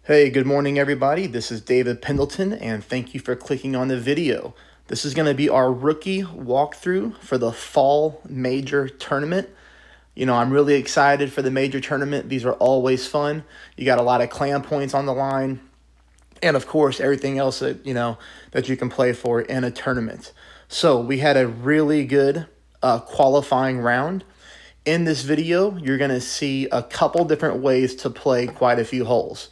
Hey, good morning, everybody. This is David Pendleton, and thank you for clicking on the video. This is going to be our rookie walkthrough for the Fall Major Tournament. I'm really excited for the Major Tournament. These are always fun. You got a lot of clan points on the line, and of course, everything else that you can play for in a tournament. So we had a really good qualifying round. In this video, you're going to see a couple different ways to play quite a few holes.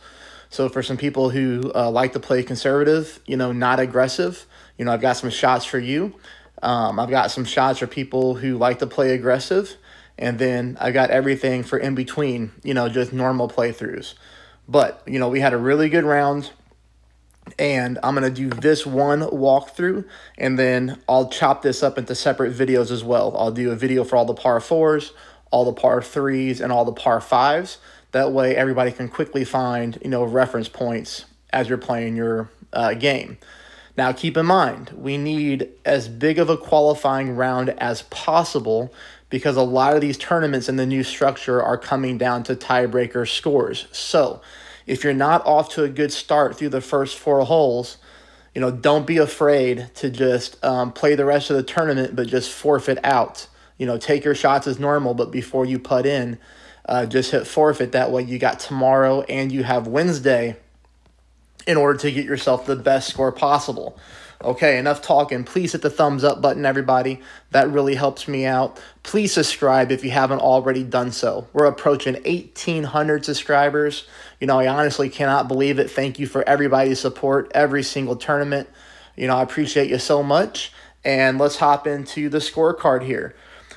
So for some people who like to play conservative, not aggressive, I've got some shots for you. I've got some shots for people who like to play aggressive. And then I got everything for in between, just normal playthroughs. But, we had a really good round. And I'm going to do this one walkthrough, and then I'll chop this up into separate videos as well. I'll do a video for all the par 4s, all the par 3s, and all the par 5s. That way everybody can quickly find, reference points as you're playing your game. Now, keep in mind, we need as big of a qualifying round as possible because a lot of these tournaments in the new structure are coming down to tiebreaker scores. So if you're not off to a good start through the first 4 holes, don't be afraid to just play the rest of the tournament, but just forfeit out. Take your shots as normal, but before you putt in, just hit forfeit. That way you got tomorrow and you have Wednesday in order to get yourself the best score possible. Okay, enough talking. Please hit the thumbs up button, everybody. That really helps me out. Please subscribe if you haven't already done so. We're approaching 1,800 subscribers. I honestly cannot believe it. Thank you for everybody's support every single tournament. I appreciate you so much. And let's hop into the scorecard here.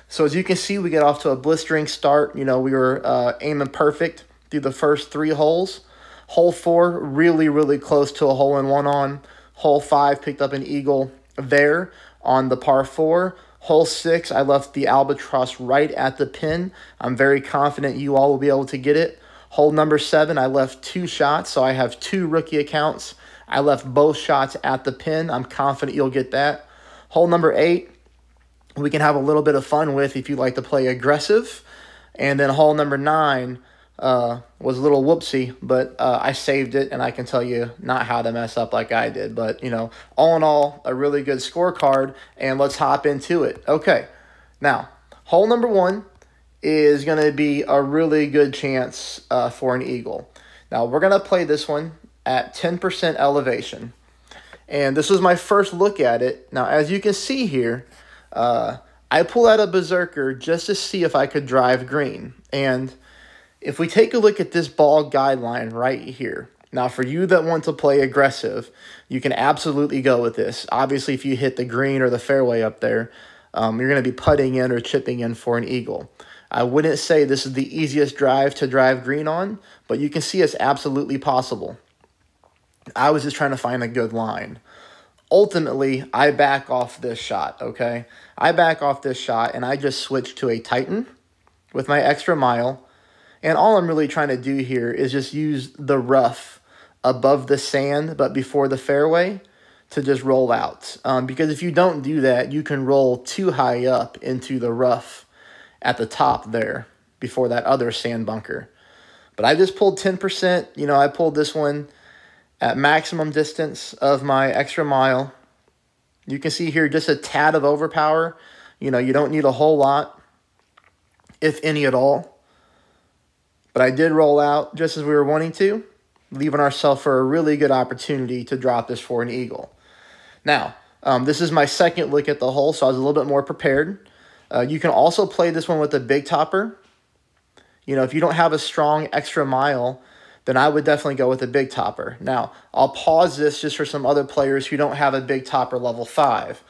So as you can see, we get off to a blistering start. We were aiming perfect through the first 3 holes. Hole 4, really, really close to a hole-in-one on. Hole 5, picked up an eagle there on the par 4. Hole 6, I left the albatross right at the pin. I'm very confident you all will be able to get it. Hole number 7, I left 2 shots, so I have 2 rookie accounts. I left both shots at the pin. I'm confident you'll get that. Hole number 8, we can have a little bit of fun with if you like to play aggressive. And then hole number 9 was a little whoopsie, but I saved it, and I can tell you not how to mess up like I did. But, all in all, a really good scorecard, and let's hop into it. Okay, now, hole number 1 is going to be a really good chance for an eagle. Now, we're going to play this one at 10% elevation, and this was my first look at it. Now, as you can see here, I pulled out a berserker just to see if I could drive green. And if we take a look at this ball guideline right here, now for you that want to play aggressive, you can absolutely go with this. Obviously, if you hit the green or the fairway up there, you're going to be putting in or chipping in for an eagle. I wouldn't say this is the easiest drive to drive green on, but you can see it's absolutely possible. I was just trying to find a good line. Ultimately, I back off this shot, okay? I back off this shot, and I just switch to a Titan with my extra mile. And all I'm really trying to do here is just use the rough above the sand, but before the fairway, to just roll out. Because if you don't do that, you can roll too high up into the rough at the top there before that other sand bunker. But I just pulled 10%. I pulled this one at maximum distance of my extra mile. You can see here just a tad of overpower. You don't need a whole lot, if any at all. But I did roll out just as we were wanting to, leaving ourselves for a really good opportunity to drop this for an eagle. Now, this is my second look at the hole, so I was a little bit more prepared. You can also play this one with a big topper. If you don't have a strong extra mile, then I would definitely go with a big topper. Now, I'll pause this just for some other players who don't have a big topper level 5.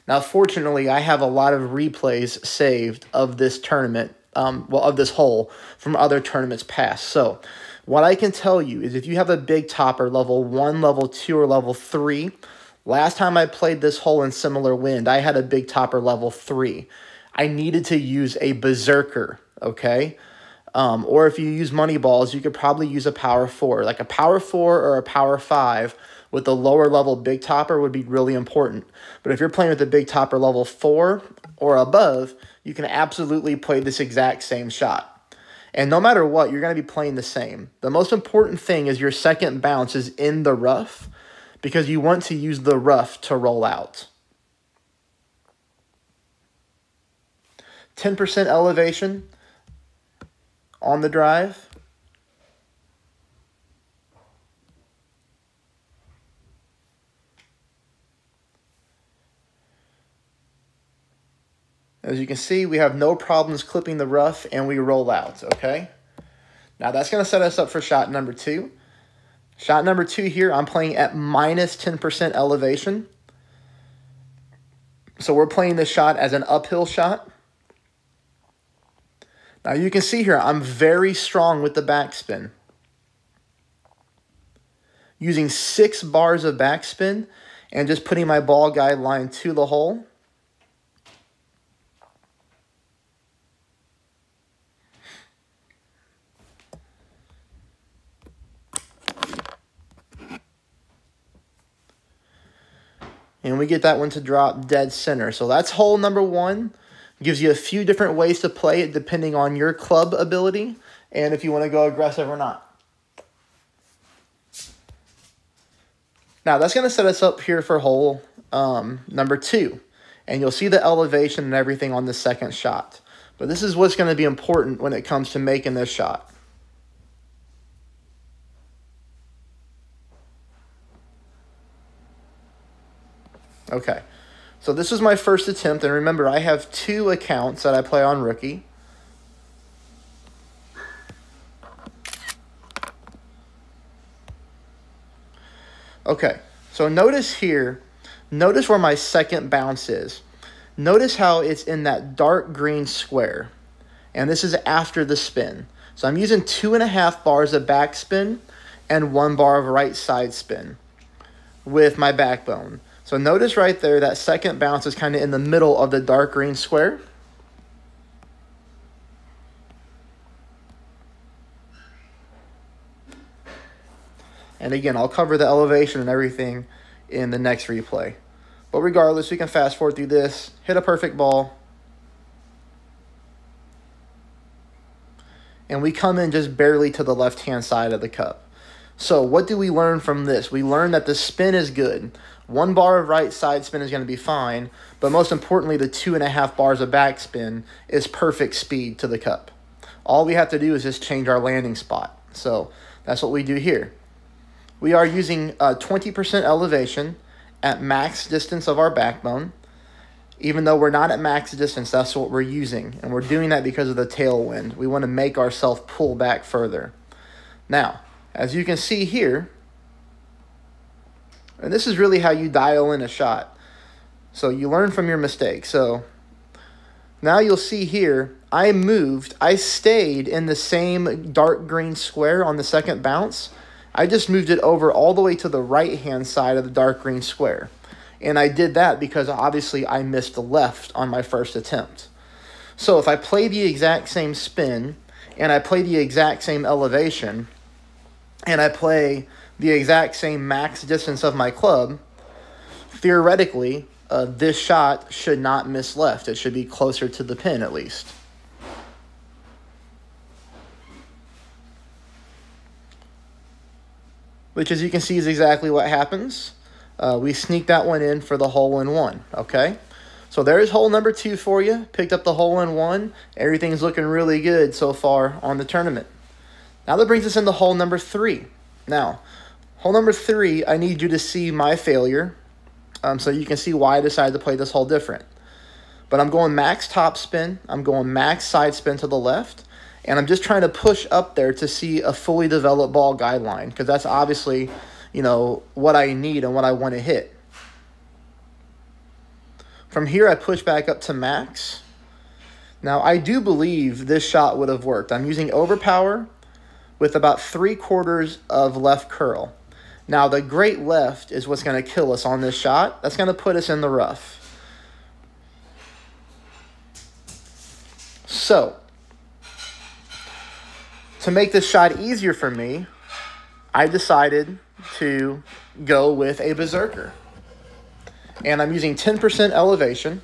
Now, fortunately, I have a lot of replays saved of this tournament, of this hole from other tournaments past. So what I can tell you is if you have a big topper level 1, level 2, or level 3, last time I played this hole in similar wind, I had a big topper level 3. I needed to use a berserker, okay? Or if you use money balls, you could probably use a power 4. Like a power 4 or a power 5 with a lower level big topper would be really important. But if you're playing with a big topper level 4 or above, you can absolutely play this exact same shot. And no matter what, you're going to be playing the same. The most important thing is your second bounce is in the rough, because you want to use the rough to roll out. 10% elevation on the drive. As you can see, we have no problems clipping the rough, and we roll out, okay? Now that's going to set us up for shot number 2. Shot number 2 here, I'm playing at minus 10% elevation. So we're playing this shot as an uphill shot. Now you can see here, I'm very strong with the backspin. Using 6 bars of backspin and just putting my ball guide line to the hole. And we get that one to drop dead center. So that's hole number 1. Gives you a few different ways to play it depending on your club ability and if you want to go aggressive or not. Now that's going to set us up here for hole number 2. And you'll see the elevation and everything on the second shot. But this is what's going to be important when it comes to making this shot. Okay, so this is my first attempt, and remember, I have 2 accounts that I play on Rookie. Okay, so notice here, notice where my second bounce is. Notice how it's in that dark green square, and this is after the spin. So I'm using 2.5 bars of backspin and 1 bar of right side spin with my backbone. So notice right there, that second bounce is kind of in the middle of the dark green square. And again, I'll cover the elevation and everything in the next replay. But regardless, we can fast forward through this, hit a perfect ball. And we come in just barely to the left-hand side of the cup. So what do we learn from this? We learn that the spin is good. 1 bar of right side spin is going to be fine, but most importantly, the 2.5 bars of backspin is perfect speed to the cup. All we have to do is just change our landing spot. So that's what we do here. We are using 20% elevation at max distance of our backbone. Even though we're not at max distance, that's what we're using. And we're doing that because of the tailwind. We want to make ourselves pull back further. Now, as you can see here, and this is really how you dial in a shot. So you learn from your mistakes. So now you'll see here, I stayed in the same dark green square on the second bounce. I just moved it over all the way to the right-hand side of the dark green square. And I did that because obviously I missed the left on my first attempt. So if I play the exact same spin, and I play the exact same elevation, and I play the exact same max distance of my club, theoretically, this shot should not miss left. It should be closer to the pin at least. Which, as you can see, is exactly what happens. We sneak that one in for the hole-in-one, okay? So there's hole number 2 for you. Picked up the hole-in-one. Everything's looking really good so far on the tournament. Now that brings us into hole number 3. Now, hole number 3, I need you to see my failure so you can see why I decided to play this hole different. But I'm going max top spin. I'm going max side spin to the left. And I'm just trying to push up there to see a fully developed ball guideline, because that's obviously, you know, what I need and what I want to hit. From here, I push back up to max. Now, I do believe this shot would have worked. I'm using overpower with about 3/4 of left curl. Now, the great left is what's going to kill us on this shot. That's going to put us in the rough. So, to make this shot easier for me, I decided to go with a berserker. And I'm using 10% elevation.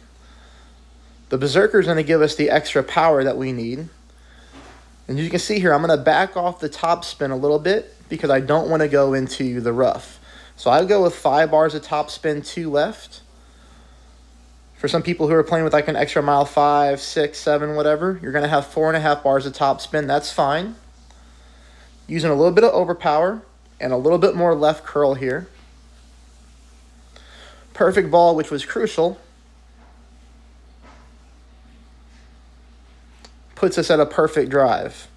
The berserker is going to give us the extra power that we need. And you can see here, I'm going to back off the top spin a little bit because I don't want to go into the rough. So I go with 5 bars of top spin, 2 left. For some people who are playing with like an extra mile 5, 6, 7, whatever, you're going to have 4.5 bars of top spin. That's fine. Using a little bit of overpower and a little bit more left curl here. Perfect ball, which was crucial. Puts us at a perfect drive.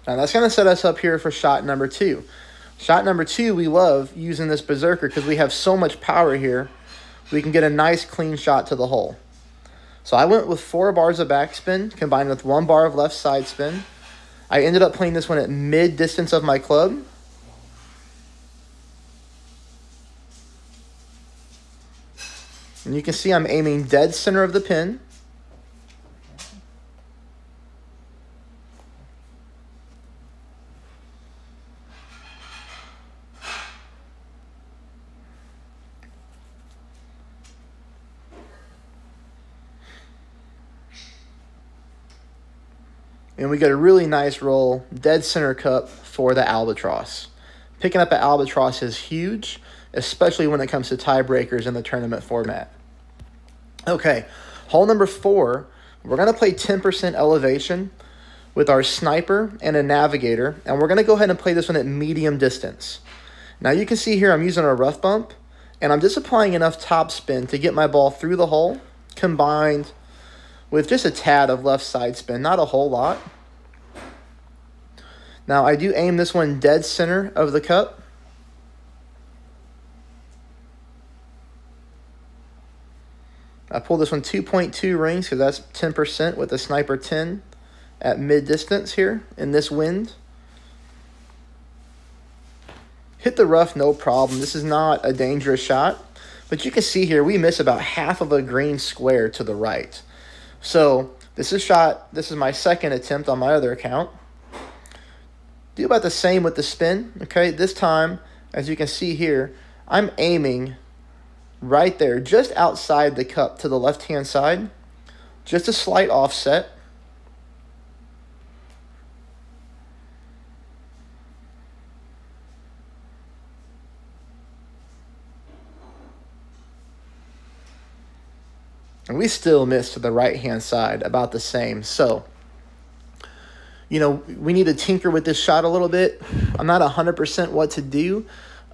Now that's going to set us up here for shot number 2. Shot number 2, we love using this berserker because we have so much power here. We can get a nice clean shot to the hole. So I went with 4 bars of backspin combined with 1 bar of left side spin. I ended up playing this one at mid distance of my club. And you can see I'm aiming dead center of the pin. And we get a really nice roll, dead center cup for the albatross. Picking up an albatross is huge, especially when it comes to tiebreakers in the tournament format. Okay, hole number 4, we're going to play 10% elevation with our sniper and a navigator, and we're going to go ahead and play this one at medium distance. Now you can see here I'm using a rough bump, and I'm just applying enough top spin to get my ball through the hole, combined with just a tad of left side spin, not a whole lot. Now I do aim this one dead center of the cup. I pull this one 2.2 rings because that's 10% with the sniper 10 at mid distance here in this wind. Hit the rough, no problem. This is not a dangerous shot, but you can see here we miss about half of a green square to the right. So this is my second attempt on my other account. Do about the same with the spin, okay? This time, as you can see here, I'm aiming right there, just outside the cup to the left-hand side. Just a slight offset. And we still missed to the right-hand side, about the same. So, you know, we need to tinker with this shot a little bit. I'm not 100% what to do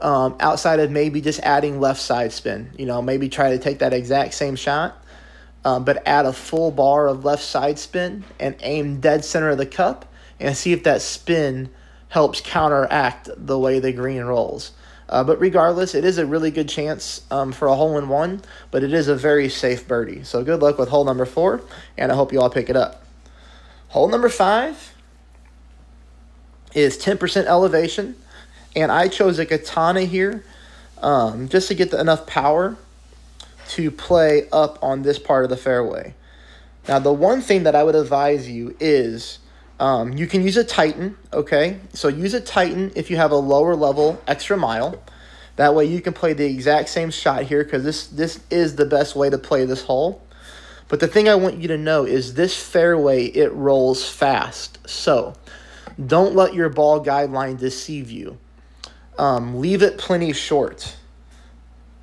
outside of maybe just adding left side spin. You know, maybe try to take that exact same shot, but add a full bar of left side spin and aim dead center of the cup and see if that spin helps counteract the way the green rolls. But regardless, it is a really good chance for a hole-in-one, but it is a very safe birdie. So good luck with hole number 4, and I hope you all pick it up. Hole number 5 is 10% elevation, and I chose a katana here just to get enough power to play up on this part of the fairway. Now, the one thing that I would advise you is you can use a Titan, okay? So use a Titan if you have a lower level extra mile. That way you can play the exact same shot here because this is the best way to play this hole. But the thing I want you to know is this fairway, it rolls fast. So don't let your ball guideline deceive you. Leave it plenty short.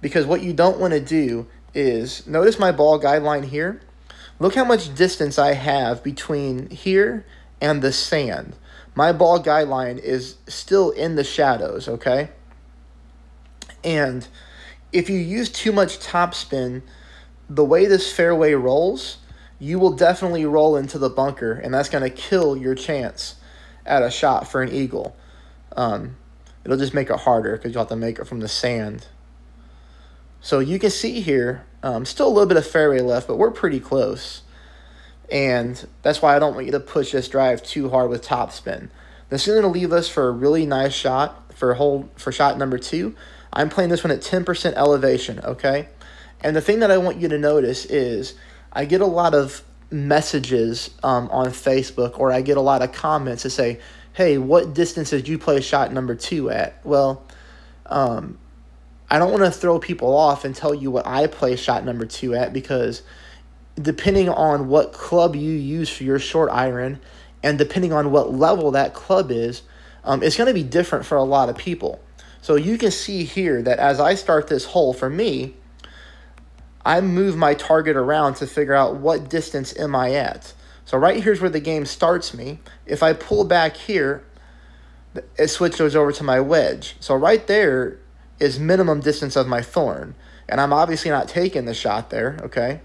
Because what you don't want to do is, notice my ball guideline here. Look how much distance I have between here and the sand. My ball guideline is still in the shadows, okay? And if you use too much topspin, the way this fairway rolls, you will definitely roll into the bunker, and that's going to kill your chance at a shot for an eagle. It'll just make it harder because you'll have to make it from the sand. So you can see here, still a little bit of fairway left, but we're pretty close. And that's why I don't want you to push this drive too hard with topspin. This is going to leave us for a really nice shot for shot number 2. I'm playing this one at 10% elevation, okay? And the thing that I want you to notice is I get a lot of messages on Facebook, or I get a lot of comments that say, hey, what distance did you play shot number 2 at? Well, I don't want to throw people off and tell you what I play shot number 2 at, because depending on what club you use for your short iron and depending on what level that club is, it's going to be different for a lot of people. So you can see here that as I start this hole, for me, I move my target around to figure out what distance am I at. So right here's where the game starts me. If I pull back here, it switches over to my wedge. So right there is minimum distance of my thorn. And I'm obviously not taking the shot there, okay?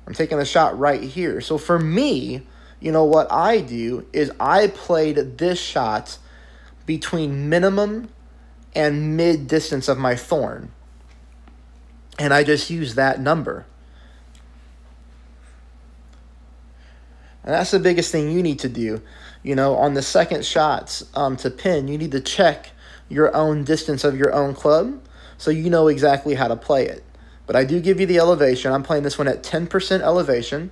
I'm taking the shot right here. So for me, you know, what I do is I played this shot between minimum and mid distance of my thorn. And I just use that number. And that's the biggest thing you need to do. You know, on the second shots to pin, you need to check your own distance of your own club so you know exactly how to play it. But I do give you the elevation. I'm playing this one at 10% elevation.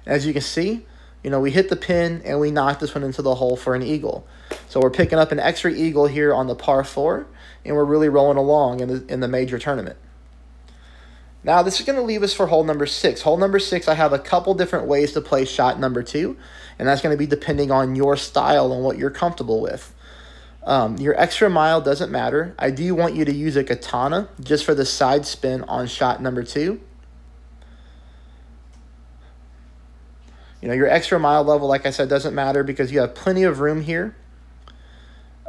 As you can see, you know, we hit the pin and we knock this one into the hole for an eagle. So we're picking up an extra eagle here on the par 4, and we're really rolling along in the major tournament. Now, this is going to leave us for hole number 6. Hole number 6, I have a couple different ways to play shot number 2, and that's going to be depending on your style and what you're comfortable with. Your extra mile doesn't matter. I do want you to use a katana just for the side spin on shot number 2. You know, your extra mile level, like I said, doesn't matter because you have plenty of room here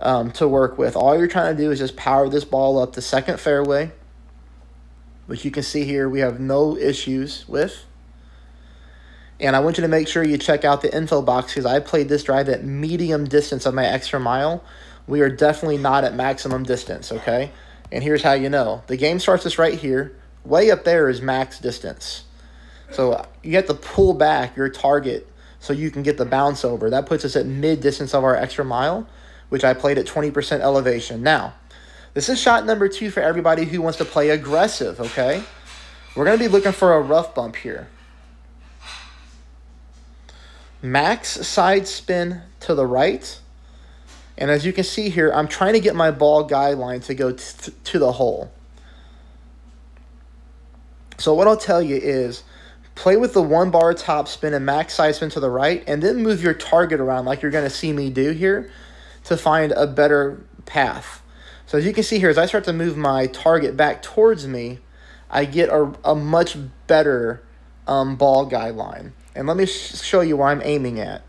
to work with. All you're trying to do is just power this ball up the second fairway, which you can see here we have no issues with. And I want you to make sure you check out the info box because I played this drive at medium distance of my extra mile. We are definitely not at maximum distance, okay? And here's how you know. The game starts us right here. Way up there is max distance. So you have to pull back your target so you can get the bounce over. That puts us at mid distance of our extra mile, which I played at 20% elevation. Now, this is shot number 2 for everybody who wants to play aggressive, okay? We're going to be looking for a rough bump here. Max side spin to the right. And as you can see here, I'm trying to get my ball guideline to go to the hole. So what I'll tell you is play with the 1 bar top spin and max side spin to the right, and then move your target around like you're going to see me do here to find a better path. So as you can see here, as I start to move my target back towards me, I get a much better ball guideline. And let me show you where I'm aiming at.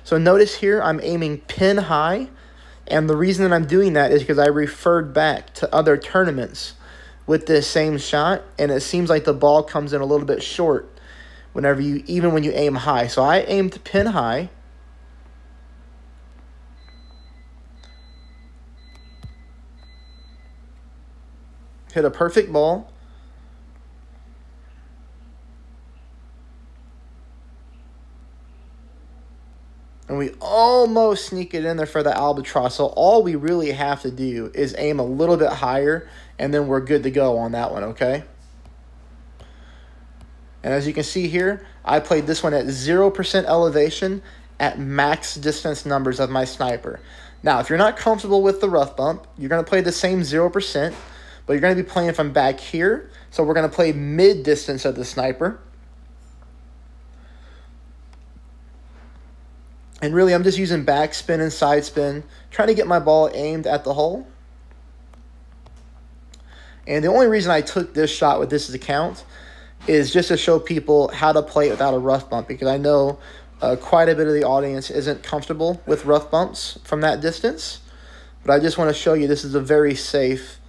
So notice here, I'm aiming pin high. And the reason that I'm doing that is because I referred back to other tournaments with this same shot. And it seems like the ball comes in a little bit short even when you aim high. So I aim to pin high. Hit a perfect ball. And we almost sneak it in there for the albatross. So all we really have to do is aim a little bit higher, and then we're good to go on that one, okay? And as you can see here, I played this one at 0% elevation at max distance numbers of my sniper. Now, if you're not comfortable with the rough bump, you're going to play the same 0%, but you're going to be playing from back here. So we're going to play mid distance of the sniper. And really, I'm just using back spin and side spin, trying to get my ball aimed at the hole. And the only reason I took this shot with this account is just to show people how to play it without a rough bump, because I know quite a bit of the audience isn't comfortable with rough bumps from that distance. But I just want to show you this is a very safe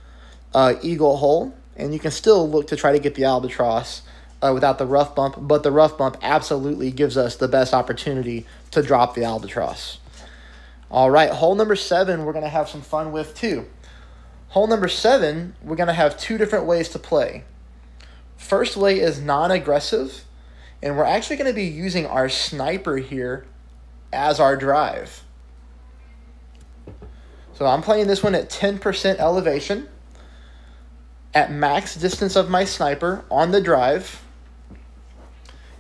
eagle hole, and you can still look to try to get the albatross without the rough bump, but the rough bump absolutely gives us the best opportunity to drop the albatross. All right, hole number 7 we're going to have some fun with too. Hole number 7, we're going to have 2 different ways to play. First way is non-aggressive, and we're actually going to be using our sniper here as our drive. So I'm playing this one at 10% elevation, at max distance of my sniper on the drive.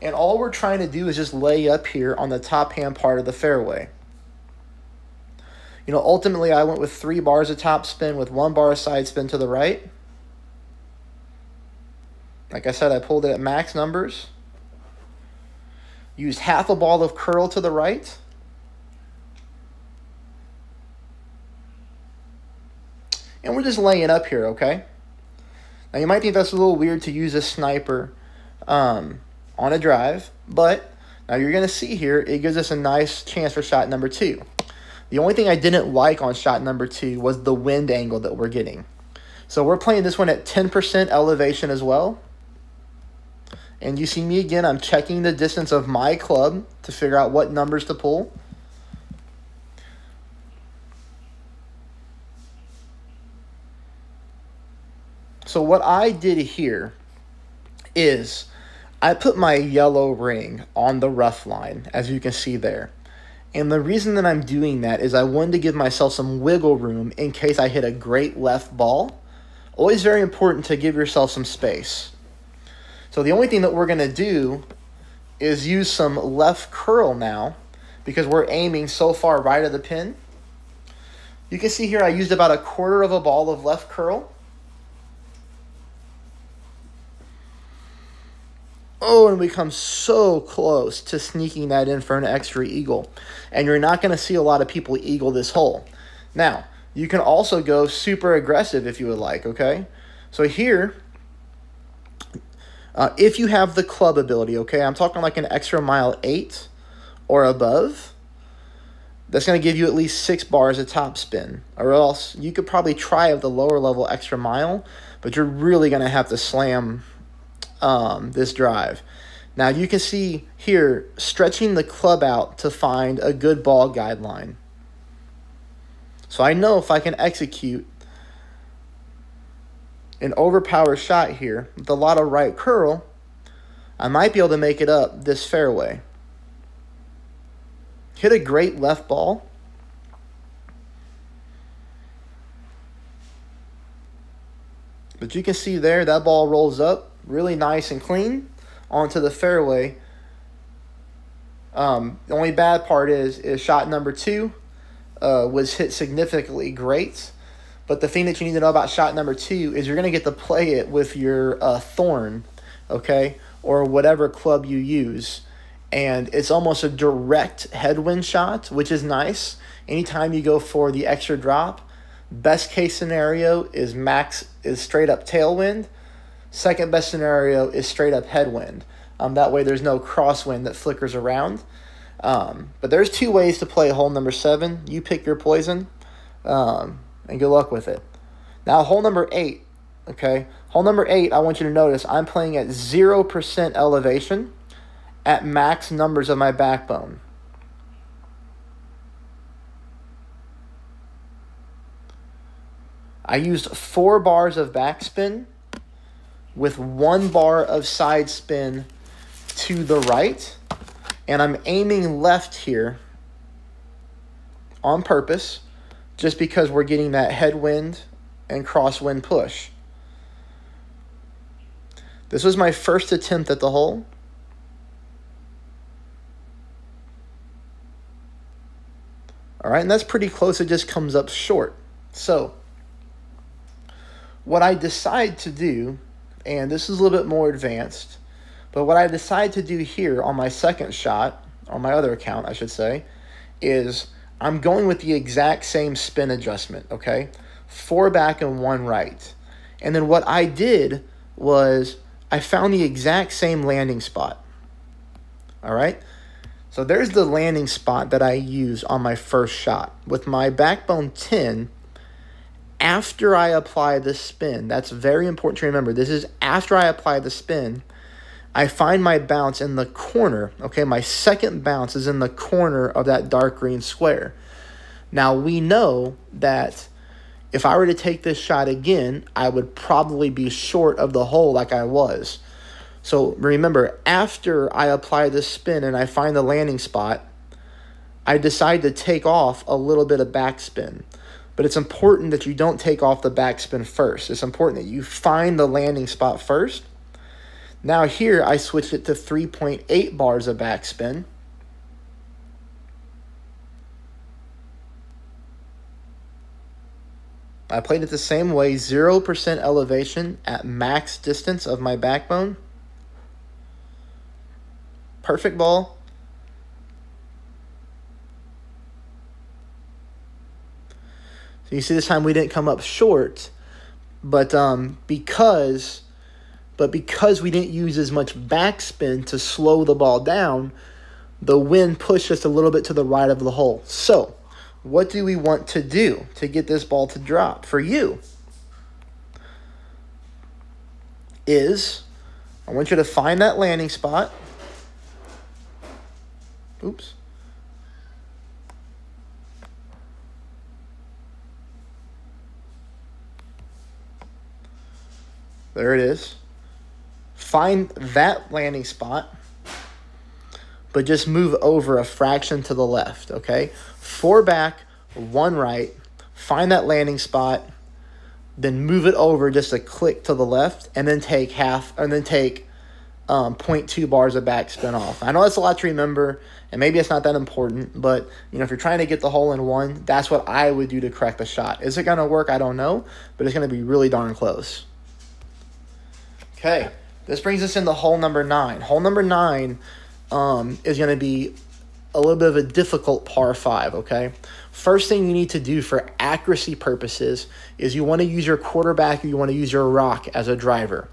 And all we're trying to do is just lay up here on the top hand part of the fairway. You You know, ultimately I went with 3 bars of top spin with 1 bar of side spin to the right. Like I said, I pulled it at max numbers. Used half a ball of curl to the right. And we're just laying up here, okay? Now you might think that's a little weird to use a sniper on a drive, but now you're going to see here, it gives us a nice chance for shot number 2. The only thing I didn't like on shot number 2 was the wind angle that we're getting. So we're playing this one at 10% elevation as well. And you see me again, I'm checking the distance of my club to figure out what numbers to pull. So what I did here is I put my yellow ring on the rough line, as you can see there. And the reason that I'm doing that is I wanted to give myself some wiggle room in case I hit a great left ball. Always very important to give yourself some space. So the only thing that we're going to do is use some left curl now because we're aiming so far right of the pin. You can see here I used about 1/4 of a ball of left curl. Oh, and we come so close to sneaking that in for an extra eagle. And you're not going to see a lot of people eagle this hole. Now, you can also go super aggressive if you would like, okay? So here, if you have the club ability, okay, I'm talking like an extra mile 8 or above, that's going to give you at least 6 bars of top spin. Or else you could probably try at the lower level extra mile, but you're really going to have to slam this drive. Now you can see here stretching the club out to find a good ball guideline. So I know if I can execute an overpowered shot here with a lot of right curl, I might be able to make it up this fairway. Hit a great left ball. But you can see there that ball rolls up really nice and clean onto the fairway. The only bad part is shot number 2 was hit significantly great. But the thing that you need to know about shot number 2 is you're going to get to play it with your thorn, okay, or whatever club you use. And it's almost a direct headwind shot, which is nice. Anytime you go for the extra drop, best case scenario is straight up tailwind. Second best scenario is straight up headwind. That way there's no crosswind that flickers around. But there's 2 ways to play hole number 7. You pick your poison, and good luck with it. Now hole number 8, okay? Hole number 8, I want you to notice I'm playing at 0% elevation at max numbers of my backbone. I used 4 bars of backspin with 1 bar of side spin to the right. And I'm aiming left here on purpose just because we're getting that headwind and crosswind push. This was my first attempt at the hole. All right, and that's pretty close. It just comes up short. So what I decide to do, and this is a little bit more advanced, but what I decide to do here on my second shot, on my other account, I should say, is I'm going with the exact same spin adjustment, okay? 4 back and 1 right. And then what I did was I found the exact same landing spot, all right? So there's the landing spot that I used on my first shot. With my backbone 10, after I apply the spin, that's very important to remember. This is after I apply the spin, I find my bounce in the corner. Okay, my second bounce is in the corner of that dark green square. Now we know that if I were to take this shot again, I would probably be short of the hole like I was. So remember, after I apply the spin and I find the landing spot, I decide to take off a little bit of backspin. But it's important that you don't take off the backspin first. It's important that you find the landing spot first. Now here, I switched it to 3.8 bars of backspin. I played it the same way, 0% elevation at max distance of my backbone. Perfect ball. So you see this time we didn't come up short, but because we didn't use as much backspin to slow the ball down, the wind pushed us a little bit to the right of the hole. So what do we want to do to get this ball to drop? For you is, I want you to find that landing spot. Oops. There it is. Find that landing spot, but just move over a fraction to the left, okay? 4 back, 1 right. Find that landing spot, then move it over just a click to the left, and then take 0.2 bars of backspin off. I know that's a lot to remember, and maybe it's not that important, but if you're trying to get the hole in one, that's what I would do to correct the shot. Is it going to work? I don't know, but it's going to be really darn close. Okay, this brings us into hole number 9. Hole number 9 is going to be a little bit of a difficult par 5, okay? First thing you need to do for accuracy purposes is you want to use your quarterback or you want to use your rock as a driver.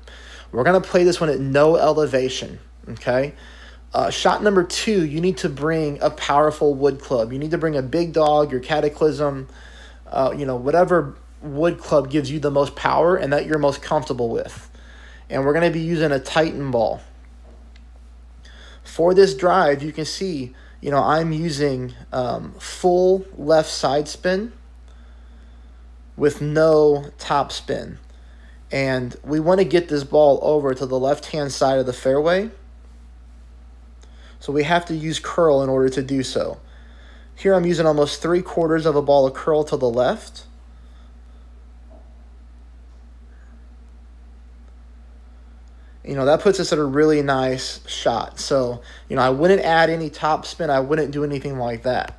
We're going to play this one at no elevation, okay? Shot number 2, you need to bring a powerful wood club. You need to bring a big dog, your Cataclysm, whatever wood club gives you the most power and that you're most comfortable with. And we're going to be using a Titan ball. For this drive, you can see, I'm using full left side spin with no top spin. And we want to get this ball over to the left-hand side of the fairway. So we have to use curl in order to do so. Here I'm using almost 3/4 of a ball of curl to the left. That puts us at a really nice shot. So, I wouldn't add any top spin. I wouldn't do anything like that.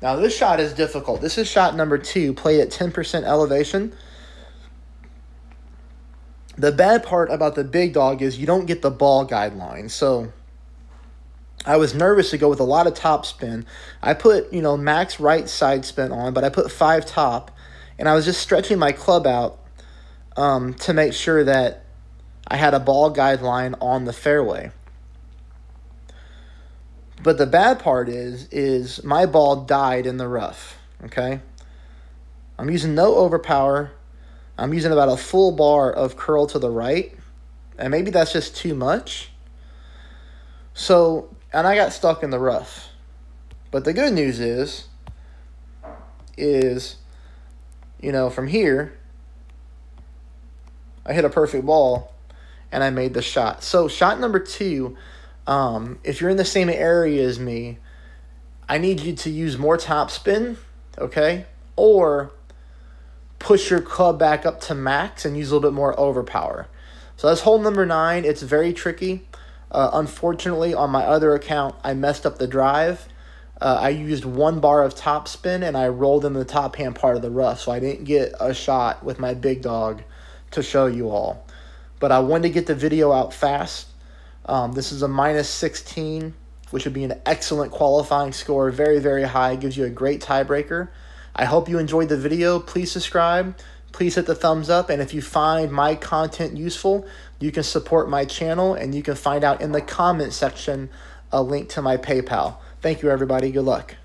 Now, this shot is difficult. This is shot number 2, played at 10% elevation. The bad part about the big dog is you don't get the ball guideline. So, I was nervous to go with a lot of top spin. I put, max right side spin on, but I put 5 top. And I was just stretching my club out to make sure that I had a ball guideline on the fairway. But the bad part is my ball died in the rough, okay? I'm using no overpower. I'm using about a full bar of curl to the right. And maybe that's just too much. So, and I got stuck in the rough. But the good news is, from here, I hit a perfect ball. And I made the shot. So shot number 2, if you're in the same area as me, I need you to use more top spin, okay? Or push your club back up to max and use a little bit more overpower. So that's hole number 9. It's very tricky. Unfortunately, on my other account, I messed up the drive. I used 1 bar of top spin and I rolled in the top hand part of the rough. So I didn't get a shot with my big dog to show you all. But I wanted to get the video out fast. This is a -16, which would be an excellent qualifying score. Very, very high. Gives you a great tiebreaker. I hope you enjoyed the video. Please subscribe. Please hit the thumbs up. And if you find my content useful, you can support my channel. And you can find out in the comment section a link to my PayPal. Thank you, everybody. Good luck.